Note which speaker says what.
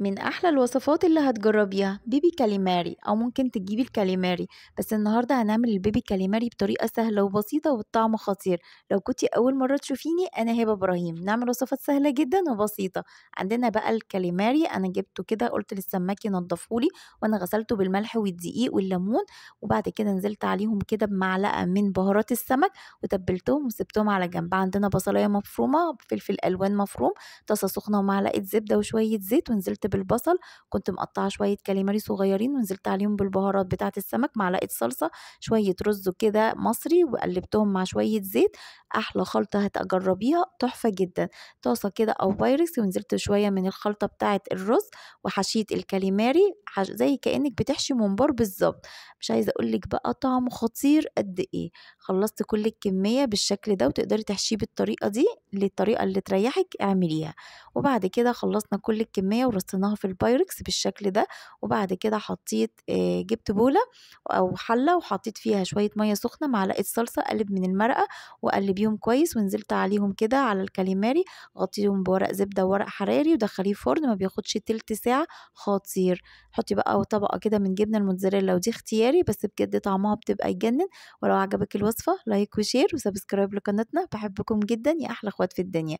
Speaker 1: من أحلى الوصفات اللي هتجربيها بيبي كاليماري أو ممكن تجيبي الكاليماري. بس النهاردة هنعمل البيبي كاليماري بطريقة سهلة وبسيطة والطعم خطير. لو كنتي أول مرة تشوفيني أنا هبة إبراهيم، نعمل وصفات سهلة جدا وبسيطة. عندنا بقى الكاليماري، أنا جبته كده قلت للسماك ينضفهولي، وأنا غسلته بالملح والدقيق والليمون، وبعد كده نزلت عليهم كده بمعلقة من بهارات السمك وتبلتهم وسبتهم على جنب. عندنا بصلاية مفرومة، فلفل ألوان مفروم، طاسة سخنة ومعلقة زبدة وشوية زيت، ونزلت بالبصل، كنت مقطعة شوية كاليماري صغيرين ونزلت عليهم بالبهارات بتاعة السمك، معلقة صلصة، شوية رز كده مصري، وقلبتهم مع شوية زيت. أحلى خلطة هتجربيها تحفة جدا. طاسة كده أو بايركس، ونزلت شوية من الخلطة بتاعة الرز وحشيت الكاليماري زي كأنك بتحشي ممبار بالظبط. مش عايزة أقولك بقى طعمه خطير قد إيه. خلصت كل الكمية بالشكل ده، وتقدري تحشيه بالطريقة دي، للطريقة اللي تريحك اعمليها. وبعد كده خلصنا كل الكمية ورصيناها في البايركس بالشكل ده. وبعد كده حطيت جبت بولة أو حلة وحطيت فيها شوية مية سخنة، معلقة صلصة، قلب من المرقة وقلبيهم كويس، ونزلت عليهم كده على الكاليماري، غطيهم بورق زبدة وورق حراري ودخليه فرن ما بياخدش تلت ساعة. خطير. حطي بقى طبقة كده من جبنة الموتزاريلا، ودي اختياري بس بجد طعمها بتبقى يجنن. ولو عجبك الوصفة لايك وشير وسبسكرايب لقناتنا، بحبكم جدا يا أحلى اخوات في الدنيا.